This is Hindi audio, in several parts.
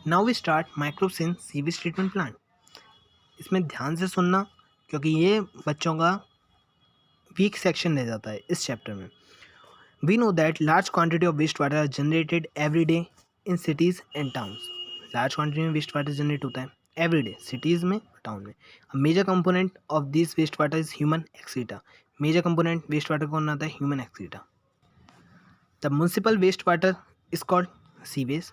Now we start microbes in sewage treatment plant. इसमें ध्यान से सुनना क्योंकि ये बच्चों का वीक सेक्शन रह जाता है इस चैप्टर में। We know that large quantity of waste water are generated every day in cities and towns. Large quantity में वेस्ट वाटर जनरेट होता है एवरी डे सिटीज़ में, टाउन में। Major component of this waste water is human excreta. Major component waste water कौन आता है? Human excreta. The municipal waste water is called sewage.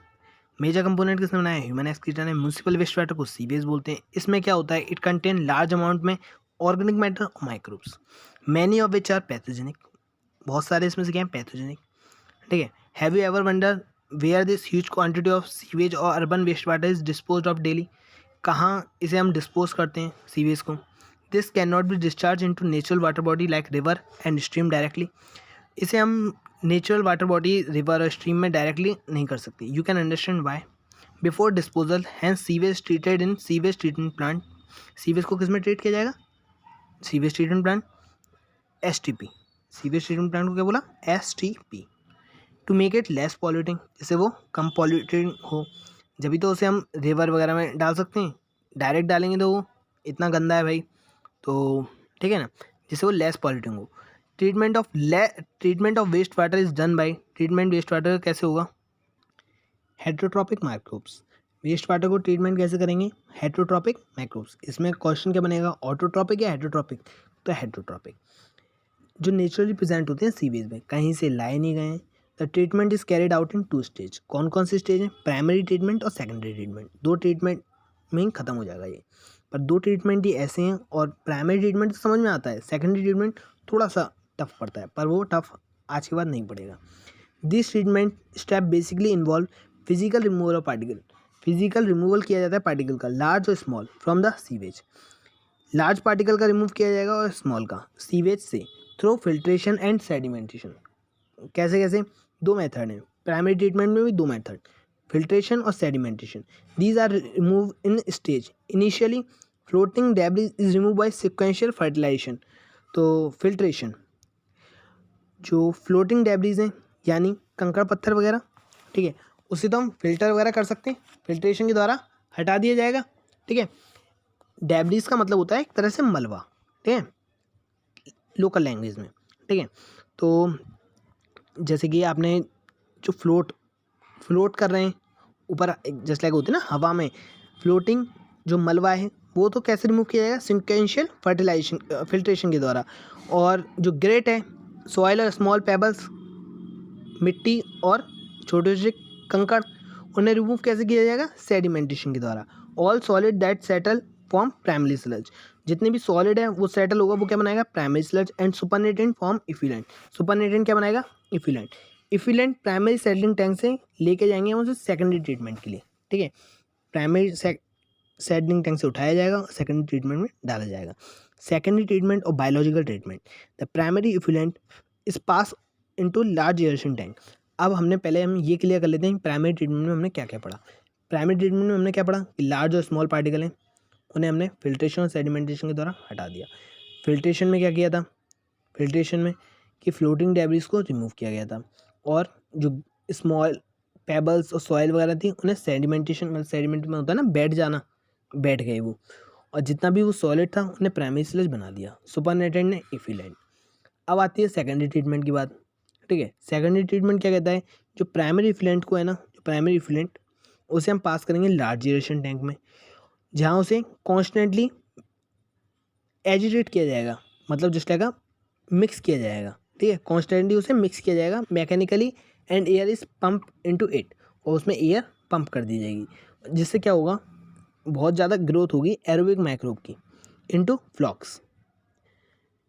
Major component किसने बनाया? ह्यूमन एक्सक्रीटा ने। म्युनिसिपल वेस्ट वाटर को सीवेज बोलते हैं। इसमें क्या होता है? इट कंटेन लार्ज अमाउंट में ऑर्गेनिक मैटर और microbes, many of which are pathogenic. बहुत सारे इसमें से क्या है? पैथोजेनिक। ठीक है। Have you ever wonder where this huge quantity of sewage और urban waste water is dispose of daily? कहाँ इसे हम डिस्पोज करते हैं सीवेज को? This can not be discharge into natural water body like river and stream directly. इसे हम नेचुरल वाटर बॉडी, रिवर और स्ट्रीम में डायरेक्टली नहीं कर सकते। You can understand why. Before disposal hence sewage treated in sewage treatment plant. Sewage को किस में ट्रीट किया जाएगा? Sewage treatment plant, STP. Sewage treatment plant को क्या बोला? STP. To make it less polluting, जिससे वो कम पॉल्यूटिंग हो। जब भी तो उसे हम रिवर वगैरह में डाल सकते हैं। डायरेक्ट डालेंगे तो वो इतना गंदा है भाई, तो ठीक है ना, जिससे वो लेस पॉल्यूटिंग हो। Treatment of waste water is done by, treatment waste water कैसे होगा? Heterotrophic microbes. वेस्ट वाटर को ट्रीटमेंट कैसे करेंगे? Heterotrophic microbes. इसमें क्वेश्चन क्या बनेगा? ऑटोट्रॉपिक या हेट्रोट्रॉपिक? तो हेट्रोट्रॉपिक। जो नेचुरली प्रेजेंट होते हैं सीवेज में, कहीं से लाए नहीं गए हैं। The treatment is carried out in 2 stage. कौन कौन से स्टेज हैं? प्राइमरी ट्रीटमेंट और सेकेंडरी ट्रीटमेंट। 2 ट्रीटमेंट में ही खत्म हो जाएगा ये। पर 2 ट्रीटमेंट ही ऐसे हैं, और प्राइमरी ट्रीटमेंट तो समझ में आता है, सेकेंडरी ट्रीटमेंट थोड़ा सा टफ पड़ता है, पर वो टफ आज के बाद नहीं पड़ेगा। This treatment step basically involve physical removal of particle. Physical removal किया जाता है पार्टिकल का, लार्ज और small, from the sewage. Large particle का रिमूव किया जाएगा और स्मॉल का सीवेज से, थ्रू फिल्ट्रेशन एंड सेडिमेंटेशन। कैसे कैसे? 2 मेथड हैं प्राइमरी ट्रीटमेंट में भी, 2 मेथड, फिल्ट्रेशन और sedimentation. These are remove in stage. Initially floating debris is remove by sequential fertilisation. तो फिल्ट्रेशन, जो फ्लोटिंग डेब्रिज हैं यानी कंकड़ पत्थर वगैरह, ठीक है, उसे तो हम फिल्टर वगैरह कर सकते हैं, फिल्ट्रेशन के द्वारा हटा दिया जाएगा। ठीक है। डेब्रिज का मतलब होता है एक तरह से मलबा, ठीक है, लोकल लैंग्वेज में। ठीक है। तो जैसे कि आपने जो फ्लोट कर रहे हैं ऊपर, जैसे लाइक होती है ना हवा में, फ्लोटिंग जो मलबा है वो तो कैसे रिमूव किया जाएगा? सिक्वेंशियल फर्टिलाइजेशन, फिल्ट्रेशन के द्वारा। और जो ग्रेट है, सॉइल और स्मॉल पेबल्स, मिट्टी और छोटे छोटे कंकड़, उन्हें रिमूव कैसे किया जाएगा? सेडिमेंटेशन के द्वारा। All solid that settle form primary sludge. जितने भी सॉलिड है वो सेटल होगा, वो क्या बनाएगा? Primary sludge. And supernatant form effluent. Supernatant क्या बनाएगा? Effluent. Effluent primary settling tank से लेके जाएंगे हम उसे सेकेंडरी ट्रीटमेंट के लिए। ठीक है। प्राइमरी सेटलिंग टैंक से उठाया जाएगा, सेकेंडरी ट्रीटमेंट में डाला जाएगा। सेकेंडरी ट्रीटमेंट और biological treatment. The primary effluent is pass into large aeration tank. अब हम ये क्लियर कर लेते हैं प्राइमरी ट्रीटमेंट में हमने क्या क्या पढ़ा। प्राइमरी ट्रीटमेंट में हमने क्या पढ़ा कि लार्ज और स्मॉल पार्टिकल हैं, उन्हें हमने फिल्ट्रेशन और सेडिमेंटेशन के द्वारा हटा दिया। फिल्ट्रेशन में क्या किया था? फिल्ट्रेशन में कि फ्लोटिंग डेब्रिस को रिमूव किया गया था, और जो स्मॉल पेबल्स और सॉइल वगैरह थी उन्हें सेडिमेंटेशन, मतलब सेडिमेंट में होता है ना बैठ जाना, बैठ गए वो, और जितना भी वो सॉलिड था उन्हें प्राइमरी स्लज बना दिया, सुपरनेटेंट ने इफिलेंट। अब आती है सेकेंडरी ट्रीटमेंट की बात। ठीक है। सेकेंडरी ट्रीटमेंट क्या कहता है? जो प्राइमरी इफिलेंट को है ना, जो प्राइमरी इफिलेंट, उसे हम पास करेंगे लार्ज एयरेशन टैंक में, जहाँ उसे कॉन्स्टेंटली एजिटेट किया जाएगा, मतलब जिस तरह का मिक्स किया जाएगा। ठीक है। कॉन्स्टेंटली उसे मिक्स किया जाएगा mechanically, and air is pump into it, और उसमें एयर पंप कर दी जाएगी, जिससे क्या होगा? बहुत ज़्यादा ग्रोथ होगी एरोबिक माइक्रोब की इनटू फ्लॉक्स।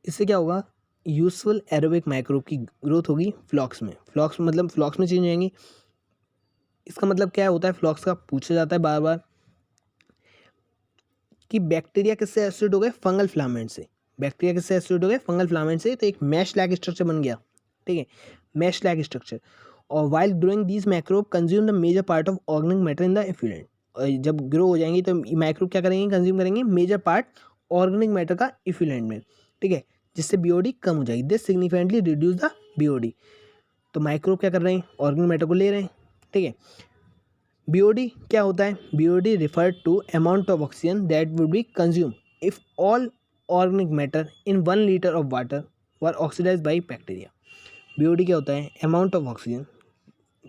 इससे क्या होगा? यूजफुल एरोबिक माइक्रोब की ग्रोथ होगी फ्लॉक्स में। फ्लॉक्स मतलब फ्लॉक्स में चेंज होंगी। इसका मतलब क्या होता है? फ्लॉक्स का पूछा जाता है बार बार कि बैक्टीरिया किससे एसोसिएट हो गए? फंगल फिलामेंट से। बैक्टीरिया किससे एसोसिएट हो गए? फंगल फिलामेंट से। तो एक मैश लाइक स्ट्रक्चर बन गया। ठीक है। Mesh like structure. और while growing these microbe consume the major part of organic matter in the effluent. और जब ग्रो हो जाएंगी तो माइक्रोब क्या करेंगे? कंज्यूम करेंगे मेजर पार्ट ऑर्गेनिक मैटर का इफ्यूलेंट में। ठीक है। जिससे बीओडी कम हो जाएगी। This significantly reduce the BOD. तो माइक्रोब क्या कर रहे हैं? ऑर्गेनिक मैटर को ले रहे हैं। ठीक है। BOD क्या होता है? BOD refer to amount of oxygen that would be consumed if all organic matter in 1 liter of water were oxidized by bacteria. BOD क्या होता है? अमाउंट ऑफ ऑक्सीजन,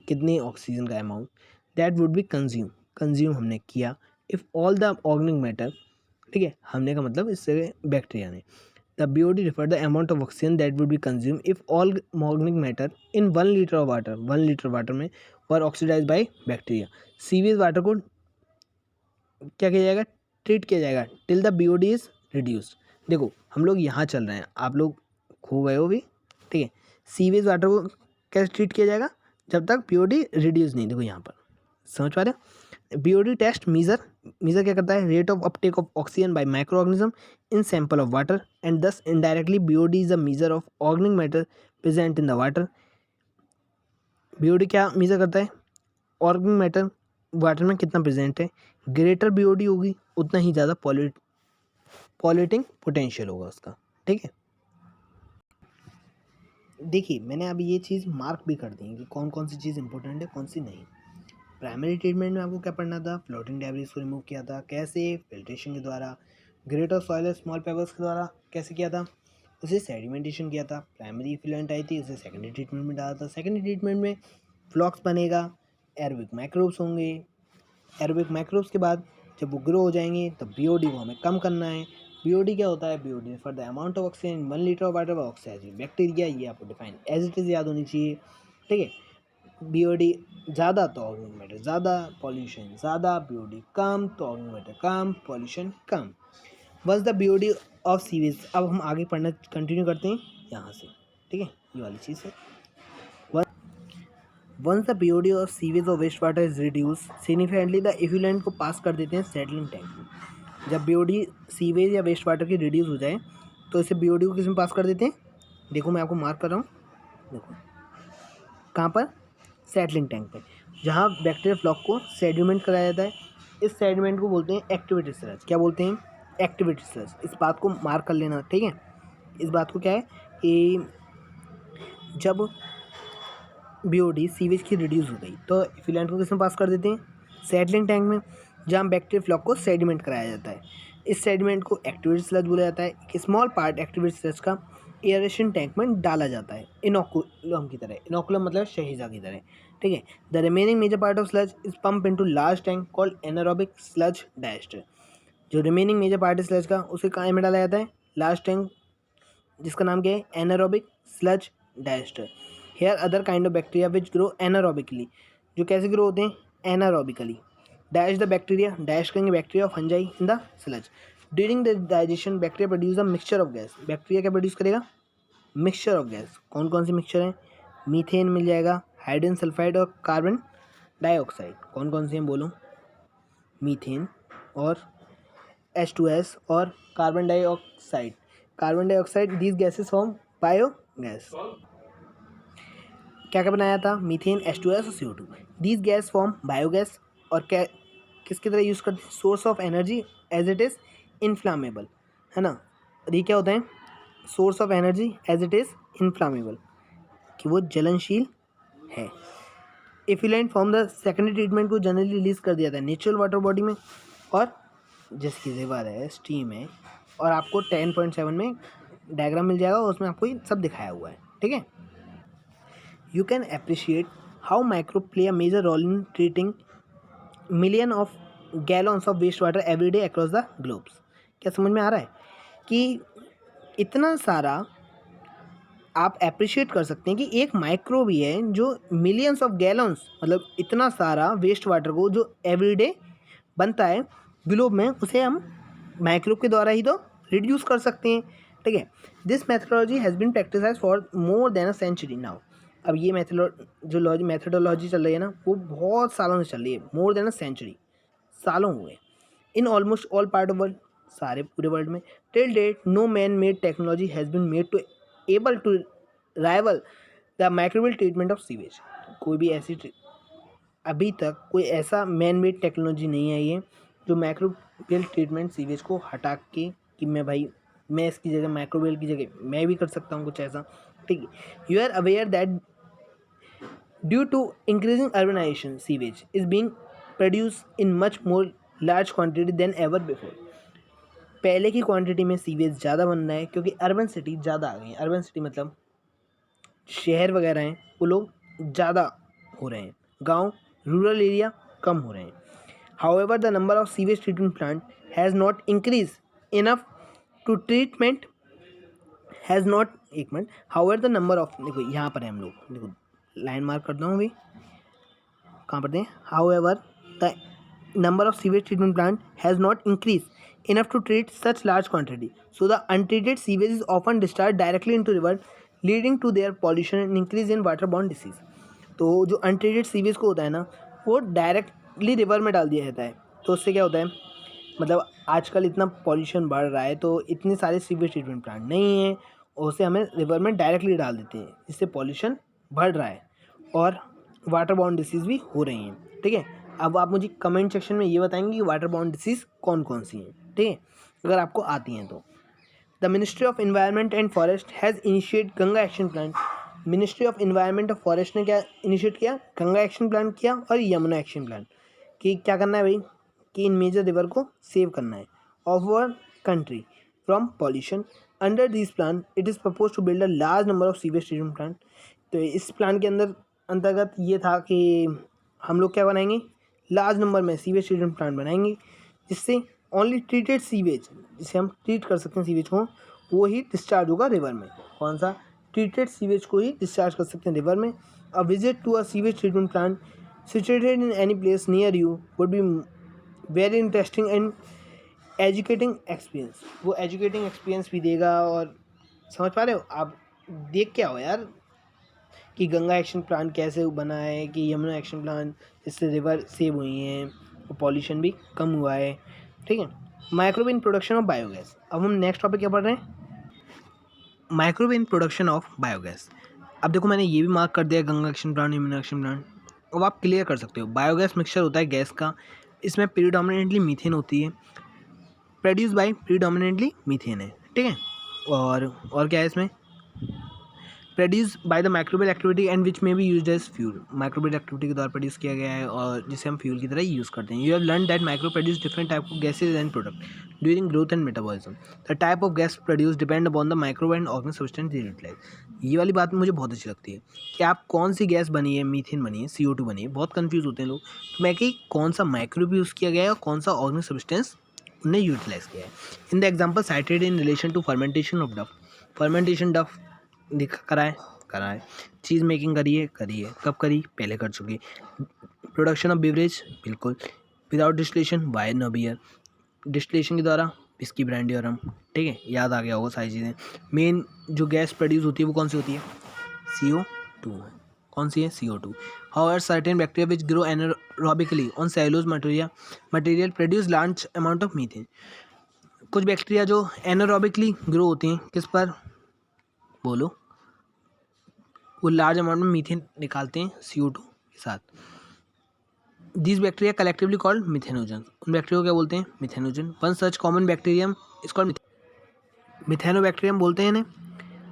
कितनी ऑक्सीजन का amount, that would be consume हमने किया if all the organic matter, ठीक है, हमने का मतलब इससे बैक्टीरिया ने. The BOD refer the amount of oxygen that would be consume if all organic matter in 1 litre of water, 1 litre water में were oxidise by bacteria. Sewage water को क्या किया जाएगा? ट्रीट किया जाएगा till the BOD is reduced. देखो हम लोग यहाँ चल रहे हैं, आप लोग खो गए हो भी, ठीक है. सीवेज वाटर को कैसे ट्रीट किया जाएगा? जब तक BOD रिड्यूस नहीं. देखो यहाँ पर समझ पा रहे हो? BOD टेस्ट मीजर क्या करता है? Rate of uptake of oxygen by microorganism in sample of water and thus indirectly BOD is a measure of organic matter present in the water. BOD क्या मीजर करता है? ऑर्गेनिक मैटर वाटर में कितना प्रेजेंट है. ग्रेटर BOD होगी उतना ही ज़्यादा पॉल्यूटिंग पोटेंशियल होगा उसका, ठीक है. देखिए मैंने अभी ये चीज़ मार्क भी कर दी है कि कौन कौन सी चीज़ इंपॉर्टेंट है, कौन सी नहीं. प्राइमरी ट्रीटमेंट में आपको क्या पढ़ना था? फ्लोटिंग डेब्रिस को रिमूव किया था. कैसे? फिल्ट्रेशन के द्वारा. Grit of soil small pebbles के द्वारा कैसे किया था? उसे सेडिमेंटेशन किया था. प्राइमरी इफ्लुएंट आई थी, उसे सेकेंडरी ट्रीटमेंट में डाला था. सेकेंडरी ट्रीटमेंट में फ्लॉक्स बनेगा, एरोबिक माइक्रोब्स होंगे. एरोबिक माइक्रोब्स के बाद जब वो ग्रो हो जाएंगे तब BOD को हमें कम करना है. BOD क्या होता है? BOD for the amount of oxygen 1 litre of water oxide bacteria. ये आपको डिफाइन एज इट इज़ याद होनी चाहिए, ठीक है. BOD ज़्यादा तो ऑर्गेनिक मैटर ज़्यादा, पॉल्यूशन ज़्यादा. BOD कम तो ऑर्गेनिक मैटर कम, पॉल्यूशन कम. बस द BOD ऑफ सीवेज. अब हम आगे पढ़ना कंटिन्यू करते हैं यहाँ से, ठीक है. ये वाली चीज़ है. Once the BOD of sewage और waste water is reduce significantly, the effluent को पास कर देते हैं सेटलिंग टैंक में. जब BOD सीवेज या वेस्ट वाटर की रिड्यूस हो जाए तो इसे BOD को किस में पास कर देते हैं? देखो मैं आपको मार्क कर रहा हूँ, देखो कहाँ पर? सेटलिंग टैंक पे, जहाँ बैक्टीरिया फ्लॉक को सेडिमेंट कराया जाता है. इस सेडिमेंट को बोलते हैं एक्टिवेटेड स्लज. क्या बोलते हैं? Activated sludge. इस बात को मार्क कर लेना, ठीक है. इस बात को क्या है कि जब BOD सीवेज की रिड्यूस हो गई तो इफ्लुएंट को किस में पास कर देते हैं? सेटलिंग टैंक में, जहाँ बैक्टीरिया फ्लॉक को सेडिमेंट कराया जाता है. इस सेडिमेंट को एक्टिवेटेड स्लज बोला जाता है. एक स्मॉल पार्ट एक्टिवेटेड स्लज का एयरेशन टैंक में डाला जाता है, इनोकुलम की तरह. इनोकुलम मतलब शहीजा की तरह, ठीक है. The remaining major part of sludge is pump into large tank called anaerobic sludge digester. जो रिमेनिंग मेजर पार्ट है स्लज का उसे कहाँ में डाला जाता है? लार्ज टैंक, जिसका नाम क्या है? Anaerobic sludge digester. Here other kind of bacteria which grow anaerobically. जो कैसे ग्रो होते हैं? Anaerobically. Digest the bacteria. Digest करेंगे bacteria of fungi in the sludge. During the digestion bacteria produce a mixture of gas. Bacteria क्या प्रोड्यूस करेगा? Mixture of gas. कौन कौन सी मिक्सचर है? मीथेन मिल जाएगा, हाइड्रोजन सल्फाइड और कार्बन डाइऑक्साइड. कौन कौन सी हैं बोलो? मीथेन और H2S और carbon dioxide. Carbon dioxide, these gases form biogas. क्या क्या बनाया था? मीथेन, H2S और CO2. These gas form biogas. और क्या किसकी तरह यूज़ करते हैं? Source of energy as it is inflammable, है ना. ये क्या होता है? Source of energy as it is inflammable, कि वो जलनशील है. Effluent form the secondary treatment को जनरली रिलीज कर दिया था नेचुरल वाटर बॉडी में, और जैसे कि रिवर है, स्टीम है, और आपको 10.7 में डायग्राम मिल जाएगा, उसमें आपको ये सब दिखाया हुआ है, ठीक है. You can appreciate how micro play a major role in treating million of gallons of waste water every day across the globes. क्या समझ में आ रहा है कि इतना सारा आप अप्रिशिएट कर सकते हैं कि एक माइक्रो भी है जो मिलियंस ऑफ गैलन्स, मतलब इतना सारा वेस्ट वाटर को जो एवरीडे बनता है ग्लोब में, उसे हम माइक्रोब के द्वारा ही तो रिड्यूस कर सकते हैं, ठीक है. This methodology has been practise for more than a century now. अब ये मैथडोलॉजी चल रही है ना, वो बहुत सालों से चल रही है. मोर देन अ सेंचुरी, सालों हुए. In almost all part of world, सारे पूरे वर्ल्ड में. Till date no man made technology has been made to able to rival the microbial treatment of sewage. कोई भी ऐसी अभी तक कोई ऐसा मैन मेड टेक्नोलॉजी नहीं आई है जो माइक्रोबियल ट्रीटमेंट सीवेज को हटा के कि मैं इसकी जगह माइक्रोबियल की जगह मैं भी कर सकता हूँ कुछ ऐसा, ठीक है. You are aware that due to increasing urbanisation sewage is being produce in much more large quantity than ever before. पहले की क्वांटिटी में सीवेज ज़्यादा बन रहा है क्योंकि अर्बन सिटी ज़्यादा आ गई हैं। अर्बन सिटी मतलब शहर वगैरह हैं, वो लोग ज़्यादा हो रहे हैं, गांव रूरल एरिया कम हो रहे हैं। However the number of sewage treatment plant has not increase enough to treatment has not एक minute however the number of, देखो यहाँ पर है, हम लोग देखो लाइन मार्क करता हूँ अभी, कहाँ पर दें, however the number of sewage treatment plant has not increased enough to treat such large quantity, so the untreated sewage is often discharged directly into river, leading to their pollution and increase in waterborne disease। तो जो untreated सीवेज को होता है ना, वो डायरेक्टली रिवर में डाल दिया जाता है। तो उससे क्या होता है, मतलब आजकल इतना पॉल्यूशन बढ़ रहा है तो इतने सारे सीवेज ट्रीटमेंट प्लांट नहीं है, और उसे हमें रिवर में डायरेक्टली डाल देते हैं, इससे पॉल्यूशन बढ़ रहा है और वाटरबॉर्न डिसीज़ भी हो रही हैं। ठीक है, अब आप मुझे कमेंट सेक्शन में ये बताएंगे कि वाटरबॉर्न डिसीज़ कौन कौन सी हैं, ठीक है, अगर आपको आती हैं तो। The ministry of environment and forest has initiate Ganga action plan. Ministry of environment और फॉरेस्ट ने क्या इनिशिएट किया, गंगा एक्शन प्लान किया और यमुना एक्शन प्लान, कि क्या करना है भाई, कि इन मेजर रिवर को सेव करना है of our country from pollution. Under this plan it is propose to build a large number of sewage treatment plant. तो इस प्लान के अंतर्गत ये था कि हम लोग क्या बनाएंगे, लार्ज नंबर में सीवेज ट्रीटमेंट प्लांट बनाएंगे, जिससे ओनली ट्रीटेड सीवेज, जिसे हम ट्रीट कर सकते हैं सीवेज को, वो ही डिस्चार्ज होगा रिवर में। कौन सा, ट्रीटेड सीवेज को ही डिस्चार्ज कर सकते हैं रिवर में। A visit to a sewage treatment plant situated in any place near you would be very interesting and educating experience. वो एजुकेटिंग एक्सपीरियंस भी देगा, और समझ पा रहे हो आप, देख क्या हो यार कि गंगा एक्शन प्लान कैसे बना है, कि यमुना एक्शन प्लान जिससे रिवर सेव हुई हैं और पॉल्यूशन भी कम हुआ है। ठीक है, microbe in production of biogas. अब हम नेक्स्ट टॉपिक क्या पढ़ रहे हैं, microbe in production of biogas. अब देखो मैंने ये भी मार्क कर दिया, Ganga action plan, Yamuna action plan. अब आप क्लियर कर सकते हो, बायोगैस मिक्सचर होता है गैस का, इसमें प्रीडोमिनेटली मीथेन होती है, प्रोड्यूस बाय प्रीडोमिनेटली मीथेन है। ठीक है, और क्या है इसमें, produce by the microbial activity and which may be used as fuel. Microbial activity के द्वारा प्रोड्यूस किया गया है और जिसे हम फ्यूल की तरह यूज़ करते हैं। You have learn that micro produce different type of gases and product during growth and metabolism. The type of gas produce depend upon the micro and organic substance utilise. ये वाली बात मुझे बहुत अच्छी लगती है कि आप कौन सी गैस बनी है, मीथेन बनी है, CO2 बनी है, बहुत कन्फ्यूज़ होते हैं लोग। तो मैं कि कौन सा माइक्रोब यूज़ किया गया है और कौन सा ऑर्गेनिक सब्सटेंस उन्हें यूटिलाइज किया है। In the example cited in relation to fermentation of dough. Fermentation dough कराए, चीज़ मेकिंग करिए, कब करी, पहले कर चुकी। प्रोडक्शन ऑफ बेवरेज, बिल्कुल, without distillation wine no beer, distillation के द्वारा विस्की, ब्रांडी और रम। ठीक है, याद आ गया होगा सारी चीज़ें। मेन जो गैस प्रोड्यूस होती है वो कौन सी होती है, CO2। कौन सी है, CO2। However certain bacteria which grow anaerobically on cellulose material produce large amount of methane. कुछ बैक्टीरिया जो एनारोबिकली ग्रो होती हैं किस पर, बोलो, वो लार्ज अमाउंट में मीथेन निकालते हैं CO2 के साथ। This bacteria collectively called methanogen. उन बैक्टीरिया को क्या बोलते हैं, methanogen. One such common bacterium is called Methanobacterium बोलते हैं इन्हें।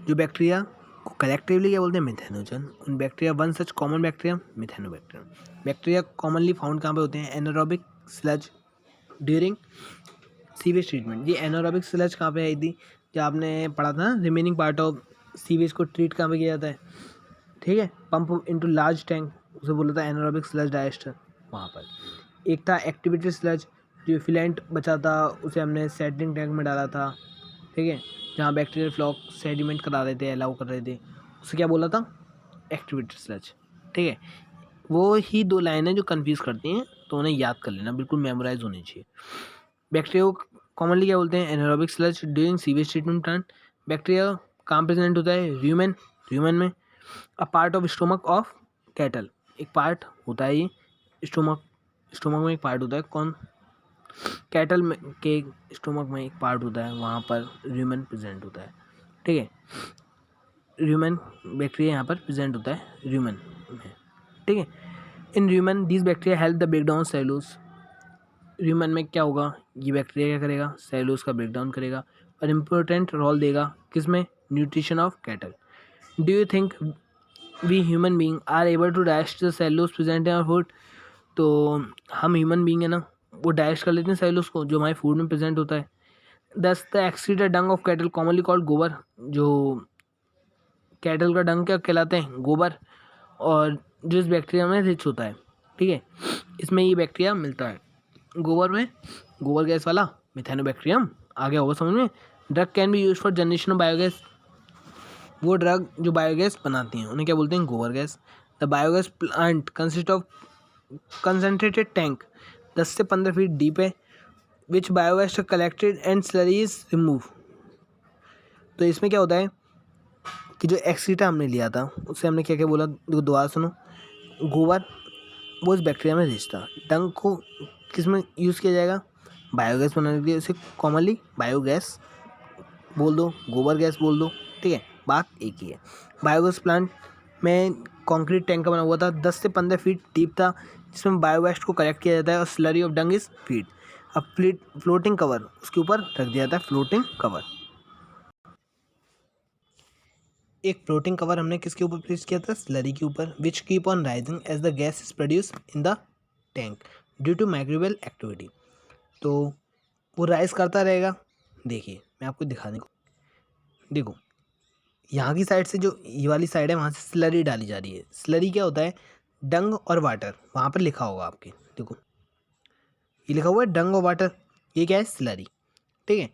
जो बैक्टीरिया को कलेक्टिवली क्या बोलते हैं, मिथेनोजन। उन bacteria, one such common bacterium Methanobacterium. Bacteria commonly found कहाँ पे होते हैं, anaerobic sludge during sewage treatment. ये एनारोबिक स्लज कहाँ पे आई थी, जो आपने पढ़ा था, रिमेनिंग पार्ट ऑफ सीवेज को ट्रीट कहाँ पे किया जाता है, ठीक है, पंप इनटू लार्ज टैंक, उसे बोला था एनारोबिक स्लज डाइजेस्टर। वहाँ पर एक था एक्टिवेटेड स्लज, जो फिलेंट बचा था उसे हमने सेटलिंग टैंक में डाला था। ठीक है, जहाँ बैक्टीरियल फ्लॉक सेडिमेंट करा रहे थे, अलाउ कर रहे थे, उसे क्या बोला था, एक्टिवेटेड स्लज। ठीक है, वो ही दो लाइनें जो कन्फ्यूज़ करती हैं, तो उन्हें याद कर लेना, बिल्कुल मेमोराइज होनी चाहिए। बैक्टीरिया को कॉमनली क्या बोलते हैं, anaerobic sludge during sewage treatment plant. Bacteria कहाँ प्रेजेंट होता है, ह्यूमन में। A part of stomach of cattle, एक पार्ट होता है ये स्टोमक में एक पार्ट होता है, कौन, कैटल में के स्टोमक में एक पार्ट होता है, वहाँ पर र्यूमेन प्रेजेंट होता है। ठीक है, र्यूमेन बैक्टीरिया यहाँ पर प्रेजेंट होता है र्यूमेन में। ठीक है, in rumen this bacteria help the breakdown cellulose. Rumen में क्या होगा, ये बैक्टीरिया क्या करेगा, सेलुलोज का ब्रेकडाउन करेगा और इम्पोर्टेंट रोल देगा किसमें, nutrition of cattle. Do you think we human being are able to digest the cellulose present in our food? तो हम ह्यूमन बीइंग है ना, वो डाइजेस्ट कर लेते हैं सेलुलोज को जो हमारे फूड में प्रेजेंट होता है। दस the excreted Dang of cattle commonly called गोबर, जो कैटल का डंग क्या कहलाते हैं, गोबर, और जो इस बैक्टीरिया में रिच होता है। ठीक है, इसमें ये बैक्टीरिया मिलता है गोबर में, गोबर गैस वाला मिथेनोबैक्टीरियम। आ गया होगा समझ में। Dung can be use for generation of biogas, वो ड्रग जो बायोगैस बनाती हैं उन्हें क्या बोलते हैं, गोबर gas. The biogas plant consist of concentrated tank 10 से 15 फीट डीप है, which biogas collected and slurry is remove. तो इसमें क्या होता है कि जो एक्सीटा हमने लिया था उससे हमने क्या क्या बोला, दोबारा सुनो। गोबर वो इस बैक्टीरिया में रिच था। डंग को किस में यूज़ किया जाएगा, बायोगैस बनाने के लिए। इसे कॉमनली बायोगैस बोल दो, गोबर गैस बोल दो, ठीक है, बात एक ही है। बायोगैस प्लांट में कंक्रीट टैंक का बना हुआ था, 10 से 15 फीट डीप था, जिसमें बायोवेस्ट को कलेक्ट किया जाता है और slurry of dung is feed. अब फ्लोटिंग कवर उसके ऊपर रख दिया जाता है, फ्लोटिंग कवर। एक फ्लोटिंग कवर हमने किसके ऊपर प्लेस किया था, स्लरी के ऊपर, which keep on rising as the gas is produce in the tank due to microbial activity. तो वो राइज करता रहेगा। देखिए मैं आपको दिखाने को, देखो यहाँ की साइड से जो ये वाली साइड है वहाँ से स्लरी डाली जा रही है। स्लरी क्या होता है, डंग और वाटर, वहाँ पर लिखा होगा आपके, देखो ये लिखा हुआ है डंग और वाटर, ये क्या है, स्लरी। ठीक है,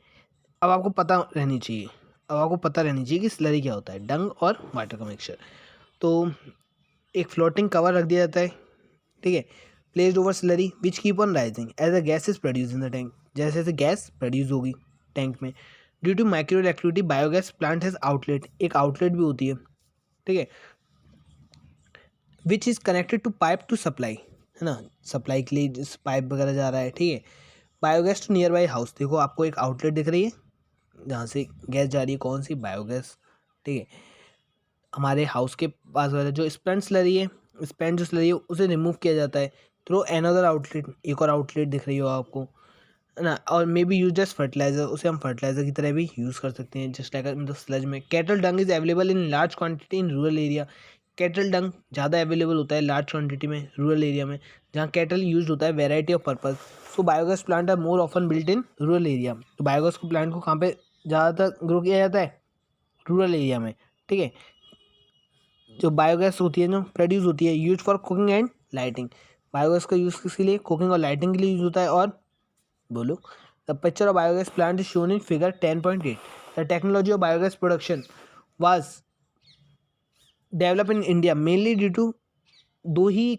अब आपको पता रहनी चाहिए, अब आपको पता रहनी चाहिए कि स्लरी क्या होता है, डंग और वाटर का मिक्सचर। तो एक फ्लोटिंग कवर रख दिया जाता है, ठीक है, placed over slurry which keep on rising as a gas is produce in the tank, जैसे जैसे गैस प्रोड्यूस होगी टैंक में। Due to microbial activity biogas plant has outlet, एक आउटलेट भी होती है, ठीक है, which is connected to pipe to supply, है ना, सप्लाई के लिए जिस पाइप वगैरह जा रहा है। ठीक है, biogas to near by house, देखो आपको एक आउटलेट दिख रही है जहाँ से गैस जा रही है, कौन सी, बायोगैस। ठीक है, हमारे हाउस के पास वाला जो स्पेंट स्लरी है, स्पेंट जो स्लरी है उसे रिमूव किया जाता है थ्रू एनदर आउटलेट, एक और आउटलेट दिख रही हो आपको, है ना, और may be use as fertiliser, उसे हम फर्टिलाइजर की तरह भी यूज़ कर सकते हैं, just like in the sludge में। Cattle dung is available in large quantity in rural area, cattle dung ज़्यादा अवेलेबल होता है लार्ज क्वांटिटी में रूरल एरिया में, जहाँ कैटल यूज होता है variety of purpose. So biogas plant are more often built in rural area, तो बायोगैस को प्लांट को कहाँ पे ज़्यादातर ग्रो किया जाता है, रूरल एरिया में। ठीक है, जो बायोगैस होती है जो प्रोड्यूस होती है, use for cooking and lighting, biogas का यूज़ किसके लिए, कुकिंग और लाइटिंग के लिए यूज होता है। और बोलो, the picture of biogas plant is shown in figure 10.8। The technology of biogas production was develop in India mainly due to, दो ही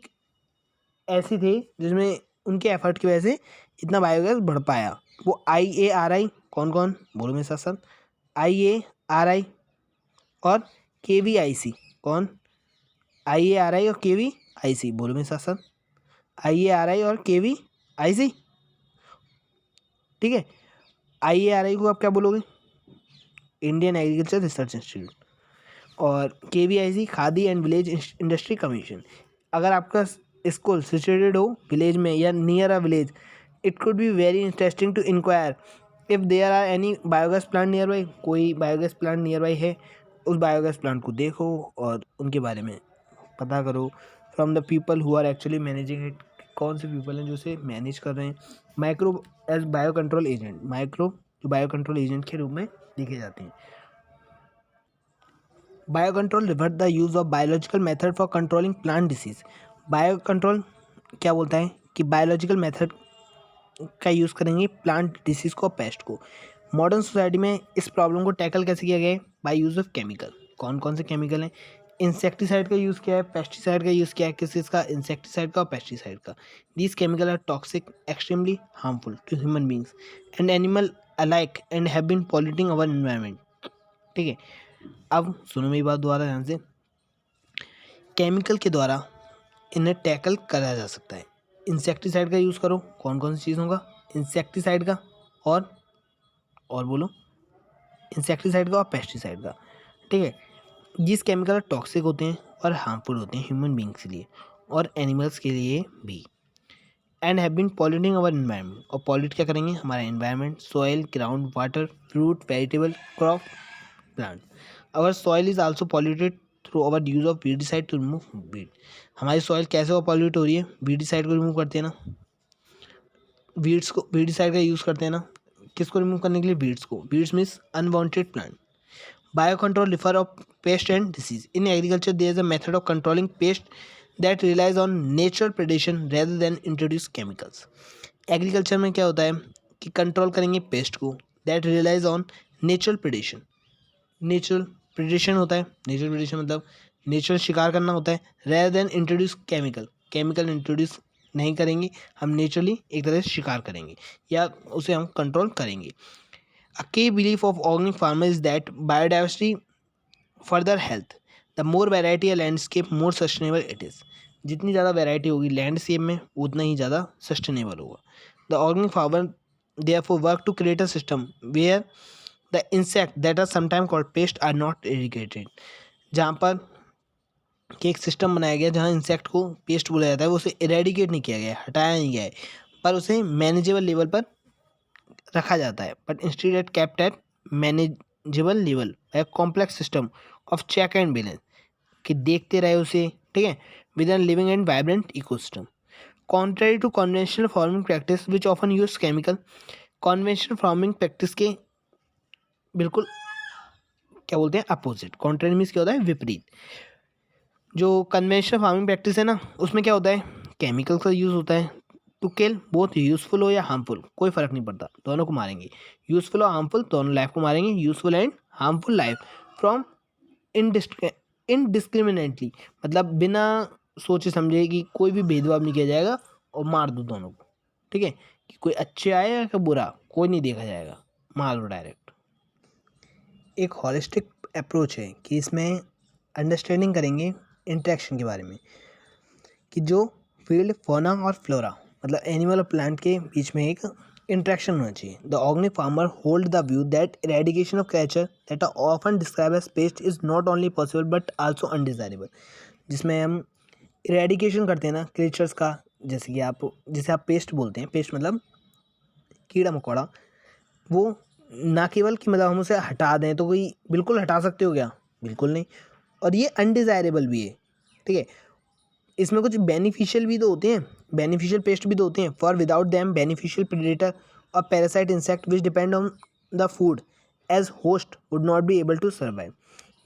ऐसे थे जिसमें उनके एफर्ट की वजह से इतना बायोगैस बढ़ पाया, वो IARI, कौन कौन बोलो मेरे साथ साथ, IARI और KVIC, कौन, IARI और KVIC, बोलो मेरे साथ साथ, IARI और KVIC। ठीक है, IARI को आप क्या बोलोगे, इंडियन एग्रीकल्चर रिसर्च इंस्टीट्यूट, और KVIC Khadi and village industry commission. अगर आपका स्कूल सिचुएटेड हो विलेज में या near a village, it could be very interesting to inquire if there are any biogas plant near by, कोई बायोगैस प्लांट नियर बाई है, उस बायोगैस प्लांट को देखो और उनके बारे में पता करो from the people who are actually managing it, कौन से पीपल हैं जो उसे मैनेज कर रहे हैं। Micro as bio control agent, micro जो बायो कंट्रोल एजेंट के रूप में देखे जाते हैं। Bio control revert the use of biological method for controlling plant disease. Bio control क्या बोलता है कि बायोलॉजिकल मेथड का यूज़ करेंगे प्लांट डिसीज को, पेस्ट को। मॉडर्न सोसाइटी में इस प्रॉब्लम को टैकल कैसे किया गया है, बाय यूज़ ऑफ केमिकल। कौन कौन से केमिकल हैं, इंसेक्टिसाइड का यूज़ किया है, पेस्टिसाइड का यूज़ किया है, किस चीज़ का, इंसेक्टिसाइड का और पेस्टिसाइड का। These chemical are toxic, extremely harmful to human beings and animal alike and have been polluting our environment. ठीक है, अब सुनो मेरी बात दोबारा ध्यान से, केमिकल के द्वारा इन्हें टैकल करा जा सकता है। इंसेक्टिसाइड का यूज़ करो, कौन कौन सी चीज़ों का, इंसेक्टिसाइड का और बोलो, इंसेक्टिसाइड का और पेस्टिसाइड का। ठीक है, जिस केमिकल टॉक्सिक होते हैं और हार्मफुल होते हैं ह्यूमन बींग्स के लिए और एनिमल्स के लिए भी, and have been polluting our environment, और पॉल्यूट क्या करेंगे, हमारा environment, soil, ground water, fruit, vegetable, crop, plant. Our soil is also polluted through our use of weedicide to remove weed. हमारी सॉइल कैसे पॉल्यूट हो रही है, वीडिसाइड को रिमूव करते हैं ना, वीडिसाइड का यूज़ करते हैं ना, किसको रिमूव करने के लिए, वीड्स को। Weeds means unwanted plant. Biocontrol refer of pest and disease. In agriculture there is a method of controlling pest that relies on natural predation rather than introduce chemicals. Agriculture में क्या होता है कि कंट्रोल करेंगे पेस्ट को, that relies on natural predation. Natural predation होता है, नेचुरल प्रेडेशन मतलब नेचुरल शिकार करना होता है, rather than introduce chemical. Chemical introduce नहीं करेंगे, हम नेचुरली एक तरह से शिकार करेंगे या उसे हम कंट्रोल करेंगे। A key belief of organic farmer is that biodiversity further health, the more variety या landscape more sustainable it is. जितनी ज़्यादा वैरायटी होगी लैंडस्केप में उतना ही ज़्यादा सस्टेनेबल होगा। The organic farmer therefore work to create a system where the insect that are sometimes called pest are not eradicated। जहाँ पर कि एक सिस्टम बनाया गया जहाँ इंसेक्ट को पेस्ट बोला जाता है, वो उसे इरेडिकेट नहीं किया गया, हटाया नहीं गया है, पर उसे मैनेजेबल लेवल पर रखा जाता है। But instead at kept at manageable level, a complex system of check and balance, कि देखते रहे उसे, ठीक है, with an living and vibrant ecosystem. Contrary to conventional farming practice which often use chemical. Conventional farming practice के बिल्कुल क्या बोलते हैं, अपोजिट। कॉन्ट्रेरी मीन्स क्या होता है, विपरीत। जो कन्वेंशनल फार्मिंग प्रैक्टिस है ना, उसमें क्या होता है, केमिकल का यूज़ होता है टू किल, बोथ यूज़फुल हो या हार्मफुल, कोई फ़र्क नहीं पड़ता, दोनों को मारेंगे। यूज़फुल और हार्मफुल दोनों लाइफ को मारेंगे, useful and harmful life from indiscriminately, मतलब बिना सोचे समझे कि कोई भी भेदभाव नहीं किया जाएगा और मार दो दोनों को, ठीक है, कि कोई अच्छे आए या कोई बुरा, कोई नहीं देखा जाएगा, मार दो डायरेक्ट। एक हॉलिस्टिक अप्रोच है कि इसमें अंडरस्टैंडिंग करेंगे इंटरेक्शन के बारे में, कि जो फील्ड फौना और फ्लोरा मतलब एनिमल और प्लांट के बीच में एक इंटरेक्शन होना चाहिए। The organic farmer hold the view that eradication of creature that are often describe as pest is not only possible but also undesirable. जिसमें हम इरेडिकेशन करते हैं ना क्रिएचर्स का, जैसे आप पेस्ट बोलते हैं, पेस्ट मतलब कीड़ा मकोड़ा, वो ना केवल कि मतलब हम उसे हटा दें तो कोई बिल्कुल हटा सकते हो क्या, बिल्कुल नहीं, और ये अनडिज़ायरेबल भी है, ठीक है। इसमें कुछ बेनिफिशियल भी तो होते हैं, बेनिफिशियल पेस्ट भी तो होते हैं, for without them beneficial predator और parasite insect which depend on the food as host would not be able to survive.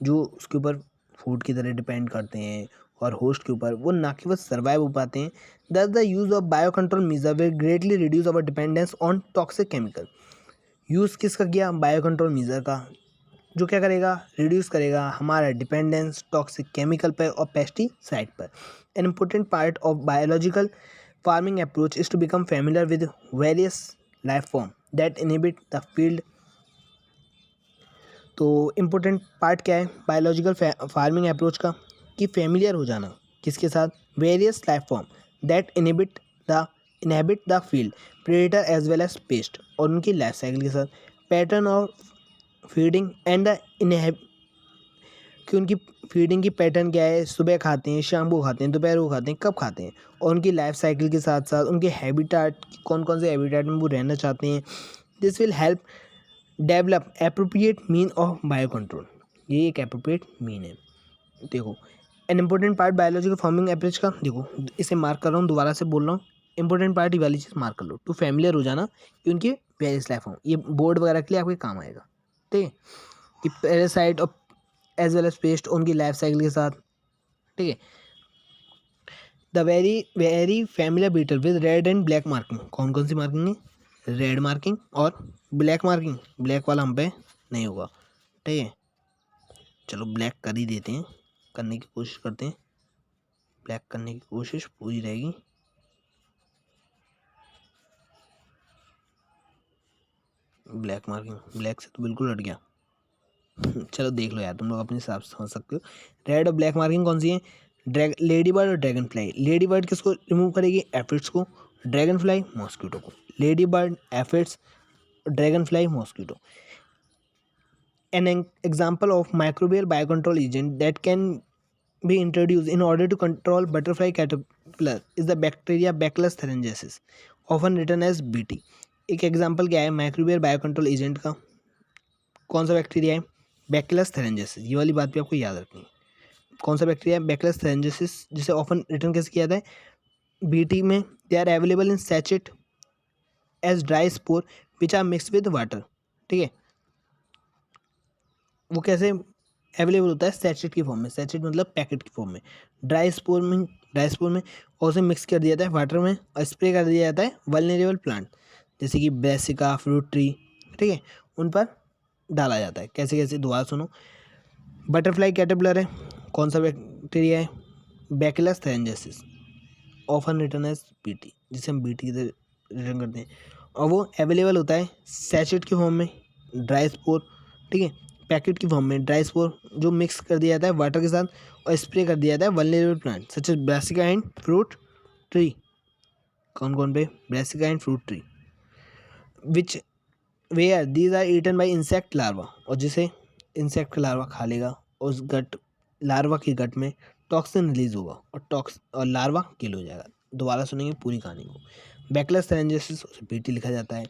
जो उसके ऊपर फूड की तरह डिपेंड करते हैं और होस्ट के ऊपर, वो ना केवल सर्वाइव हो पाते हैं। दस the use of bio control measure will greatly reduce our dependence on toxic chemical. Use किसका किया, बायो कंट्रोल मेजर का, जो क्या करेगा, रिड्यूस करेगा हमारा डिपेंडेंस टॉक्सिक केमिकल पर और पेस्टिसाइड पर। An important part of biological farming approach is to become familiar with various life form that inhibit the field. तो इम्पोर्टेंट पार्ट क्या है बायोलॉजिकल फार्मिंग अप्रोच का, कि फेमिलियर हो जाना किसके साथ, various life form that inhabit the field, predator as well as pest, और उनकी लाइफ साइकिल के साथ। Pattern of feeding and the कि उनकी फीडिंग की पैटर्न क्या है, सुबह खाते हैं, शाम को खाते हैं, दोपहर को खाते हैं, कब खाते हैं, और उनकी लाइफ साइकिल के साथ साथ उनके हैबिटाट, कौन कौन से हैबिटाट में वो रहना चाहते हैं। This will help develop appropriate mean of bio control. ये एक एप्रोप्रिएट मीन है। देखो N important part biological farming approach का, देखो इसे मार्क कर रहा हूँ, दोबारा से बोल रहा हूँ, इंपॉर्टेंट पार्ट वाली चीज़ मार्क कर लो, टू फैमिलियर हो जाना कि उनकी वेरियस लाइफ फॉर्म, ये बोर्ड वगैरह के लिए आपके काम आएगा, ठीक है, कि पैरासाइट और एज वेल एज पेस्ट उनकी लाइफ साइकिल के साथ, ठीक है। The very familiar beetle with red and black marking, कौन कौन सी मार्किंग है, रेड मार्किंग और ब्लैक मार्किंग, ब्लैक वाला हम पे नहीं होगा, ठीक है, चलो ब्लैक कर ही देते हैं, करने की कोशिश करते हैं, ब्लैक करने की कोशिश पूरी रहेगी। ब्लैक मार्किंग, ब्लैक से तो बिल्कुल हट गया चलो देख लो यार, तुम लोग अपने हिसाब से समझ सकते हो। रेड और ब्लैक मार्किंग कौन सी है, लेडी बर्ड और ड्रैगन फ्लाई। लेडी बर्ड किसको रिमूव करेगी, एफिड्स को, ड्रैगन फ्लाई मॉस्किटो को। Lady bird, aphids, dragon fly, mosquito. An example of microbial biocontrol agent that can be introduced in order to control butterfly caterpillar is the bacteria Bacillus thuringiensis, often written as BT। एक एग्जांपल क्या है माइक्रोबियल बायोकंट्रोल एजेंट का, कौन सा बैक्टीरिया है, बैक्टीरियस थैलेंजेसिस। ये वाली बात भी आपको याद रखनी है। कौन सा बैक्टीरिया है? बैक्टीरिया थैलेंजियसिस, जिसे ऑफन रिटर्न कैसे किया जाता है बीटी में? They are available in sachet as dry spore which are mix with water. ठीक है, वो कैसे अवेलेबल होता है? सैचेट की फॉर्म में, सैचेट मतलब पैकेट की फॉर्म में, ड्राई स्पोर में, और उसे मिक्स कर दिया जाता है वाटर में और स्प्रे कर दिया जाता है वल्नरेबल प्लांट जैसे कि ब्रेसिका, फ्रूट ट्री, ठीक है, उन पर डाला जाता है। कैसे कैसे? दोबारा सुनो। बटरफ्लाई कैटरपिलर है, कौन सा बैक्टीरिया है? Bacteria thuringiensis, often written as BT, जिसे हम बीटी की तरह रिटर्न करते हैं, और वो अवेलेबल होता है सैचेट की फॉर्म में, ड्राई स्पोर, ठीक है, पैकेट की फॉर्म में ड्राई स्पोर जो मिक्स कर दिया जाता है वाटर के साथ और स्प्रे कर दिया जाता है vulnerable plant such as brassica and fruit tree. कौन कौन पे? Brassica and fruit tree. Which where these are eaten by insect larva, और जिसे इंसेक्ट का लार्वा खा लेगा और उस गट लार्वा की गट में टॉक्सिन रिलीज होगा और लार्वा किल हो जाएगा। दोबारा सुनेंगे पूरी कहानी को। बैक्टीरिया थैलेंजियसिस, उसे बीटी लिखा जाता है।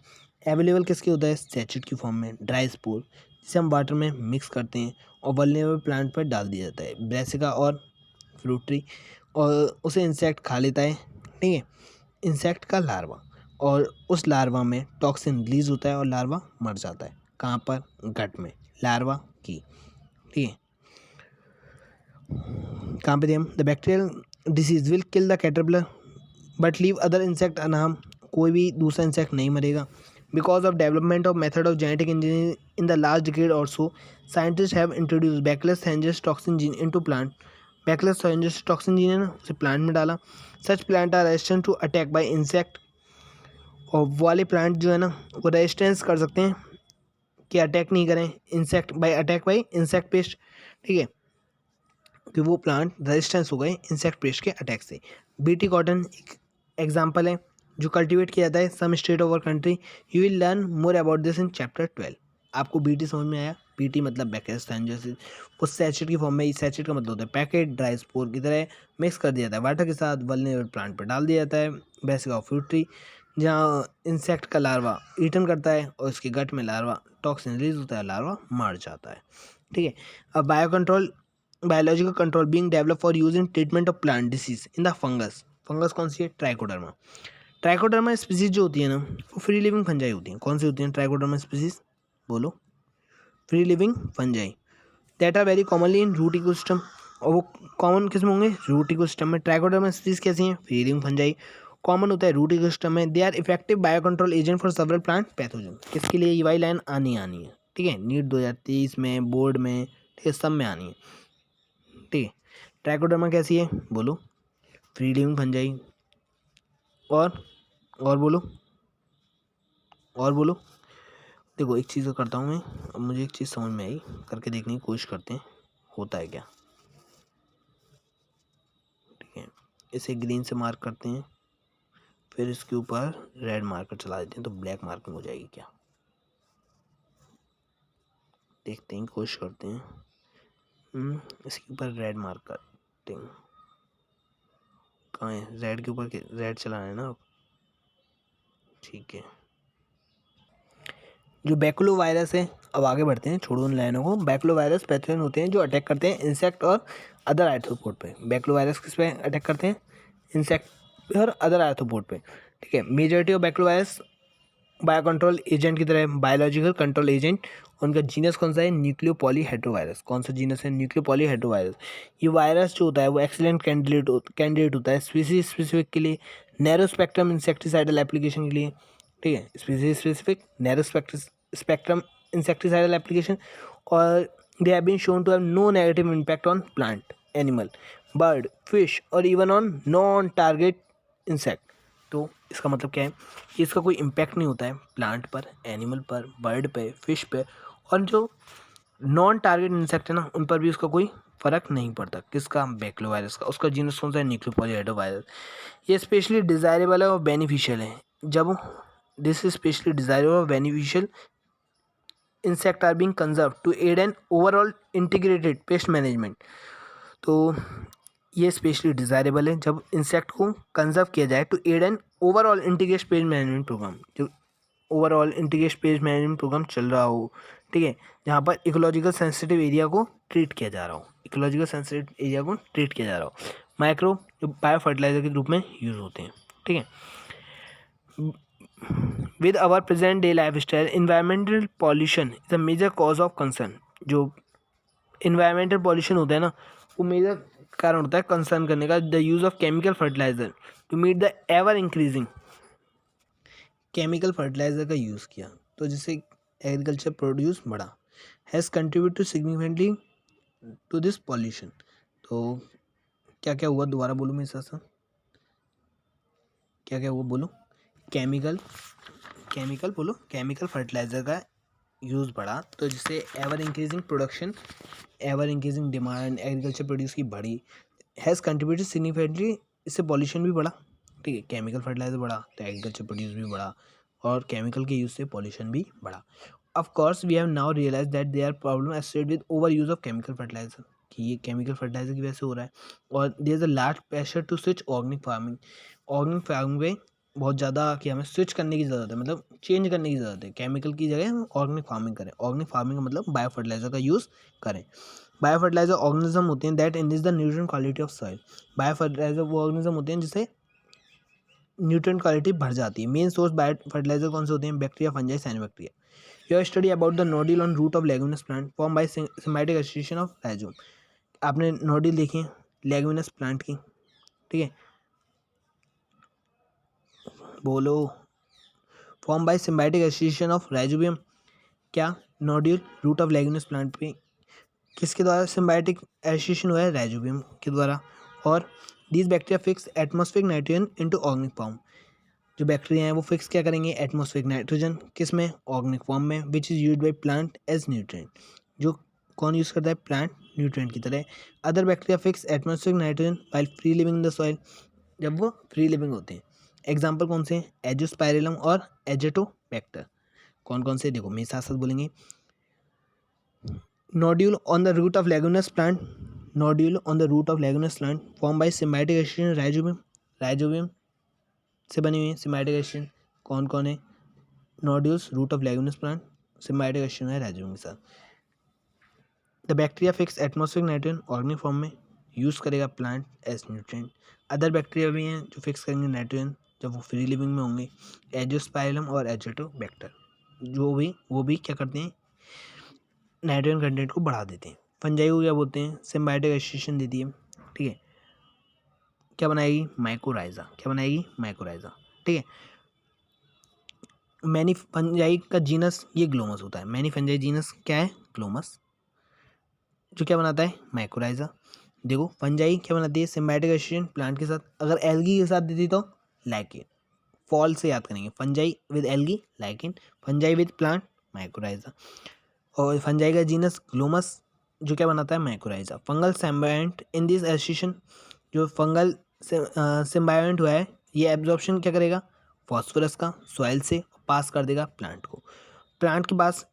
अवेलेबल किसके होता है? सैचेट की फॉर्म में, ड्राई स्पोर, जिसे हम वाटर में मिक्स करते हैं और वल्नरेबल प्लांट पर डाल दिया जाता है, ब्रेसिका और फ्रूट ट्री, और उसे इंसेक्ट खा लेता है। ठीक है, इंसेक्ट का लार्वा, और उस लार्वा में टॉक्सिन रिलीज होता है और लार्वा मर जाता है। कहाँ पर? गट में, लार्वा की। ठीक है, कहाँ पे थे हम? The bacterial disease will kill the caterpillar but leave other insect unharm, कोई भी दूसरा इंसेक्ट नहीं मरेगा। Because of development of method of genetic engineering in the last decade or so scientist have introduce bacteria thuringiensis toxin gene into plant. Bacteria thuringiensis toxin gene है ना, उसे प्लांट में डाला। Such plant are resistant to attack by insect, और वाले प्लांट जो है ना वो रेजिस्टेंस कर सकते हैं कि अटैक नहीं करें इंसेक्ट बाय इंसेक्ट पेस्ट। ठीक है, कि वो प्लांट रेजिस्टेंस हो गए इंसेक्ट पेस्ट के अटैक से। बीटी कॉटन एक एग्जाम्पल है जो कल्टीवेट किया जाता है some state of our country. You will learn more about this in chapter 12। आपको बीटी समझ में आया? बीटी मतलब बैक्टीरिया थैलेंजियसिस, वो सैचेट की फॉर्म में, सैचेट का मतलब होता है पैकेट, ड्राई स्पोर की तरह मिक्स कर दिया जाता है वाटर के साथ, वल्नरेबल प्लांट पर डाल दिया जाता है, ब्रेसिका और फ्रूट ट्री, जहाँ इंसेक्ट का लार्वा ईटन करता है और उसके गट में लार्वा टॉक्सिन रिलीज होता है, लार्वा मर जाता है। ठीक है, अब biological control being develop for use in treatment of plant disease in the fungus. Fungus कौन सी है? ट्राइकोडर्मा। ट्राइकोडर्मा स्पीसीज जो होती है ना वो फ्री लिविंग फंजाई होती हैं। कौन सी होती हैं ट्राइकोडर्मा स्पीसीज? बोलो। Free living fungi that are very commonly in root ecosystem, और वो कॉमन किस में होंगे? रूट इकोसिस्टम में। ट्राइकोडर्मा स्पीसीज कैसी हैं? फ्री लिविंग फंजाई, कॉमन होता है रूट इकोसिस्टम में। They are effective bio control agent for several plant pathogen. किसके लिए ये वाली लाइन आनी है? ठीक है, नीट 2023 में, बोर्ड में, ठीक है, सब में आनी है। ठीक है, ट्राइकोडर्मा कैसी है? बोलो। फ्री लिविंग फंजाई, और बोलो, और बोलो। देखो एक चीज़ करता हूँ मैं, अब मुझे एक चीज़ समझ में आई, करके देखने की कोशिश करते हैं होता है क्या। ठीक है, इसे ग्रीन से मार्क करते हैं, फिर इसके ऊपर रेड मार्कर चला देते हैं तो ब्लैक मार्किंग हो जाएगी क्या? देखते हैं, कोशिश करते हैं। इसके ऊपर रेड मार्कर, कहाँ है? रेड के ऊपर रेड चलाना है ना अब। ठीक है, जो बैकुलो वायरस है, अब आगे बढ़ते हैं, छोड़ो उन लाइनों को। बैकुलो वायरस पैथोजन होते हैं जो अटैक करते हैं इंसेक्ट और अदर आर्थ्रोपोड पे। बैकुलो वायरस किस पे अटैक करते हैं? इंसेक्ट और अदर आर्थ्रोपोड पे। ठीक है, majority of baculovirus bio control agent की तरह बायोलॉजिकल कंट्रोल एजेंट। उनका जीनस कौन सा है? न्यूक्लियोपॉलीहेड्रोवायरस। कौन सा जीनस है? न्यूक्लियोपॉलीहेड्रोवायरस। ये वायरस जो होता है वो एक्सीलेंट कैंडिडेट होता है स्पीसीज स्पेसिफिक के लिए, नैरो स्पेक्ट्रम इंसेक्टिसाइडल एप्लीकेशन के लिए। ठीक है, species specific narrow spectrum insecticidal application, और they have been shown to have no negative impact on plant, animal, bird, fish और even on non target insect. तो इसका मतलब क्या है कि इसका कोई इम्पैक्ट नहीं होता है प्लांट पर, एनिमल पर, बर्ड पे, फिश पे, और जो नॉन टारगेट इंसेक्ट है ना उन पर भी उसका कोई फ़र्क नहीं पड़ता। किसका? बैक्टीरिया वायरस का। उसका जीनस कौन सा है? न्यूक्लियोपॉलीहेड्रोवायरस। ये स्पेशली डिज़ायरेबल है और बेनिफिशियल है। जब दिस इज स्पेशली डिज़ायरेबल और beneficial insect are being conserve to aid an overall integrated pest management. तो ये स्पेशली डिज़ायरेबल है जब इंसेक्ट को कंजर्व किया जाए to aid an overall integrated pest management programme, जो overall integrated pest management programme चल रहा हो। ठीक है, जहाँ पर इकोलॉजिकल सेंसिटिव एरिया को ट्रीट किया जा रहा हो। इकोलॉजिकल सेंसिटिव एरिया को ट्रीट किया जा रहा हो। माइक्रो जो बायो फर्टिलाइजर के रूप में यूज़ होते हैं, ठीक है। With our present day life style environmental pollution is a major cause of concern. जो इन्वायरमेंटल पॉल्यूशन होता है ना, वो मेजर कारण होता है कंसर्न करने का। The use of chemical fertiliser to meet the ever increasing, chemical fertiliser का यूज़ किया तो जिससे एग्रीकल्चर प्रोड्यूस बढ़ा, has contribute to significantly to this pollution. तो क्या क्या हुआ, दोबारा बोलूँ मेरे साथ साथ, क्या क्या हुआ बोलो। केमिकल बोलो, केमिकल फर्टिलाइज़र का यूज़ बढ़ा तो जिससे ever increasing production, ever increasing demand agriculture produce की बढ़ी। हैज़ कंट्रीब्यूटेड सिग्निफिकेंटली, इससे पॉल्यूशन भी बढ़ा, ठीक है। केमिकल फर्टिलाइजर बढ़ा तो एग्रीकल्चर प्रोड्यूस भी बढ़ा, और केमिकल के यूज़ से पॉल्यूशन भी बढ़ा। Of course we have now realise that they are problem associated with over use of chemical fertiliser, कि ये केमिकल फर्टिलाइजर की वजह से हो रहा है। और there is a large pressure to switch organic farming, organic farming में बहुत ज़्यादा कि हमें स्विच करने की ज़रूरत है, मतलब चेंज करने की ज़रूरत है। केमिकल की जगह हम ऑर्गेनिक फार्मिंग करें। ऑर्गेनिक फार्मिंग का मतलब बायो फर्टिलाइजर का यूज़ करें। बायो फर्टिलाइजर ऑर्गेनिज्म होते हैं that increase the nutrient quality of soil. Bio fertiliser वो ऑर्गेनिज्म होते हैं जिससे न्यूट्रिएंट क्वालिटी बढ़ जाती है। मेन सोर्स बायो फर्टिलाइजर कौन से होते हैं? Bacteria, fungi, cyanobacteria. Your study about the nodule on root of leguminous plant form by symbiotic association of rhizome. आपने नोड्यूल देखी लेगुमिनस प्लांट की, ठीक है, बोलो। Form by symbiotic association of rhizobium, क्या? Nodule root of leguminous plant पे किसके द्वारा सिम्बायोटिक एसोसिएशन हुआ है? राइजोबियम के द्वारा। और these bacteria fix atmospheric nitrogen into organic form. जो बैक्टीरिया हैं वो फिक्स क्या करेंगे? एटमॉस्फेरिक नाइट्रोजन, किस में? ऑर्गेनिक फॉर्म में, which is used by plant as nutrient. जो कौन यूज़ करता है? प्लांट न्यूट्रिएंट की तरह। Other bacteria fix atmospheric nitrogen while free living in the soil, जब वो फ्री लिविंग होते हैं। एग्जाम्पल कौन से हैं? एजोस्पाइरिलम और एजेटोबैक्टर। कौन कौन से? देखो मेरे साथ साथ बोलेंगे। Nodule on the root of leguminous plant, nodule on the root of leguminous plant form by symbiotic association rhizobium, rhizobium से बनी हुई है सिम्बायोटिक एसोसिएशन। कौन कौन है? Nodules root of leguminous plant, symbiotic association है राइजोबियम के साथ। The bacteria fix atmospheric nitrogen organic form में, यूज़ करेगा plant as nutrient. Other bacteria भी हैं जो फिक्स करेंगे नाइट्रोजन जब वो फ्री लिविंग में होंगे, एजोस्पाइरलम और एजेटोबैक्टर। वो भी क्या करते हैं? नाइट्रोजन कंटेंट को बढ़ा देते हैं। फंजाई को क्या बोलते हैं? सिम्बायोटिक एसोसिएशन देती है, ठीक है। क्या बनाएगी? माइकोराइजा। क्या बनाएगी? माइकोराइजा, ठीक है। मैनी फंजाई का जीनस ये ग्लोमस होता है। मैनी फंजाई जीनस क्या है? ग्लोमस, जो क्या बनाता है? माइकोराइजा। देखो फंजाई क्या बनाती है? सिम्बायोटिक एसोसिएशन प्लांट के साथ। अगर एल्गी के साथ देती तो लाइकेन। फॉल से याद करेंगे, fungi with algae lichen, fungi with plant mycorrhiza. और फंजाई का जीनस ग्लोमस, जो क्या बनाता है? Mycorrhiza. Fungal symbiont in this association, जो फंगल सिम्बायोंट हुआ है ये एब्जॉर्प्शन क्या करेगा? फॉस्फोरस का सॉइल से पास कर देगा प्लांट को। प्लांट के पास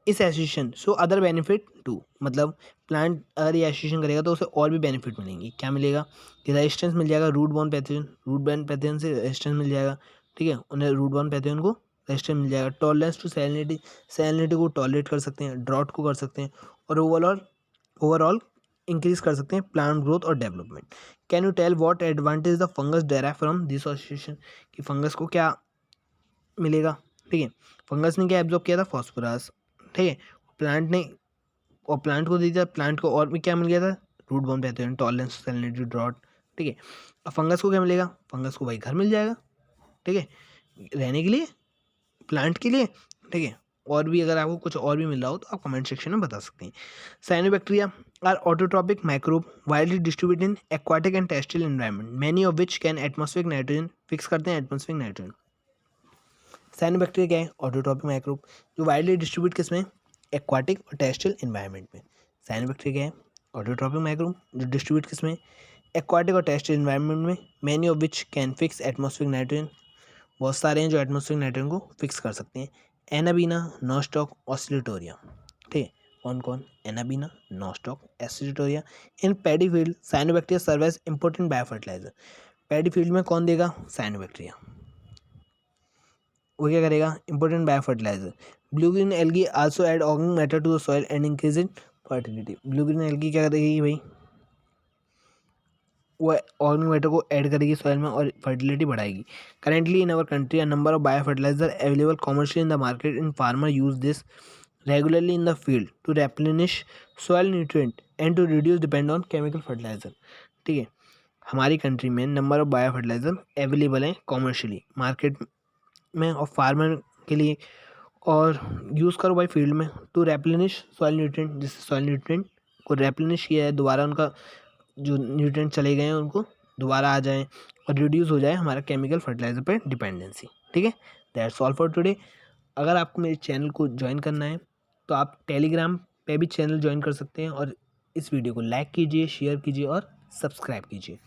इस association so other benefit to, मतलब प्लांट अगर ये एसोसिएशन करेगा तो उसे और भी बेनिफिट मिलेंगे। क्या मिलेगा? कि रेजिस्टेंस मिल जाएगा root borne pathogen, root borne pathogen से रेजिस्टेंस मिल जाएगा, ठीक है। उन्हें रूट बॉर्न पैथोजन को रेजिस्टेंस मिल जाएगा। टॉलरेंस टू सैलिनिटी, सैलिनिटी को टॉलरेट कर सकते हैं, ड्रॉट को कर सकते हैं, और ओवरऑल इंक्रीज कर सकते हैं प्लांट ग्रोथ और development. Can you tell what advantage the fungus derive from this association, कि फंगस को क्या मिलेगा, ठीक है। फंगस ने क्या एब्जॉर्ब किया था? फॉस्फोरस, ठीक है। प्लांट ने, और प्लांट को दे दिया, प्लांट को और भी क्या मिल गया था? Root borne pathogen, tolerance, salinity, drought, ठीक है। अब फंगस को क्या मिलेगा? फंगस को भाई घर मिल जाएगा, ठीक है, रहने के लिए, प्लांट के लिए, ठीक है। और भी अगर आपको कुछ और भी मिल रहा हो तो आप कमेंट सेक्शन में बता सकते हैं। Cyanobacteria are autotrophic microbe widely distributed in aquatic and terrestrial environment, many of which can atmospheric nitrogen, fix करते हैं एटमॉस्फेरिक नाइट्रोजन। साइनोबैक्टीरिया क्या है? ऑटोट्रॉपिक माइक्रोब, जो वाइडली डिस्ट्रीब्यूट किसमें? एक्वाटिक और टेरेस्ट्रियल एनवायरनमेंट में। साइनोबैक्टीरिया क्या है? ऑटोट्रॉपिक माइक्रोब, जो डिस्ट्रीब्यूट किसमें? एक्वाटिक और टेरेस्ट्रियल एनवायरनमेंट में, many of which can fix atmospheric nitrogen, बहुत सारे हैं जो एटमॉस्फेरिक नाइट्रोजन को फिक्स कर सकते हैं। एनाबीना, नॉस्टॉक, ऑसिलेटोरिया, ठीक है। कौन कौन? Anabaena, Nostoc, Oscillatoria. In paddy field cyanobacteria serve as important biofertiliser. Paddy field में कौन देगा? साइनोबैक्टीरिया। वो क्या करेगा? Important biofertiliser. Blue green algae also add organic matter to the soil and increasing fertility. Blue green algae क्या करेगी भाई, वो ऑर्गेनिक मैटर को ऐड करेगी सॉइल में और फर्टिलिटी बढ़ाएगी। Currently in our country a number of biofertiliser available commercially in the market in farmer use this regularly in the field to replenish soil nutrient and to reduce depend on chemical fertiliser. ठीक है, हमारी कंट्री में number of biofertiliser available हैं कॉमर्शियली मार्केट में और फार्मर के लिए, और यूज़ करो भाई फील्ड में टू रेप्लेनिश सॉइल न्यूट्रिएंट, जिससे सॉइल न्यूट्रिएंट को रेप्लेनिश किया है, दोबारा उनका जो न्यूट्रिएंट चले गए हैं उनको दोबारा आ जाएं और रिड्यूस हो जाए हमारा केमिकल फर्टिलाइजर पे डिपेंडेंसी। ठीक है, दैट्स ऑल फॉर टुडे। अगर आपको मेरे चैनल को ज्वाइन करना है तो आप टेलीग्राम पे भी चैनल ज्वाइन कर सकते हैं, और इस वीडियो को लाइक कीजिए, शेयर कीजिए और सब्सक्राइब कीजिए।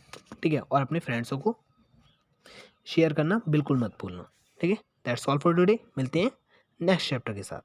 ठीक है, और अपने फ्रेंड्सों को शेयर करना बिल्कुल मत भूलना। ठीक है, दैट्स ऑल फॉर टुडे। मिलते हैं नेक्स्ट चैप्टर के साथ।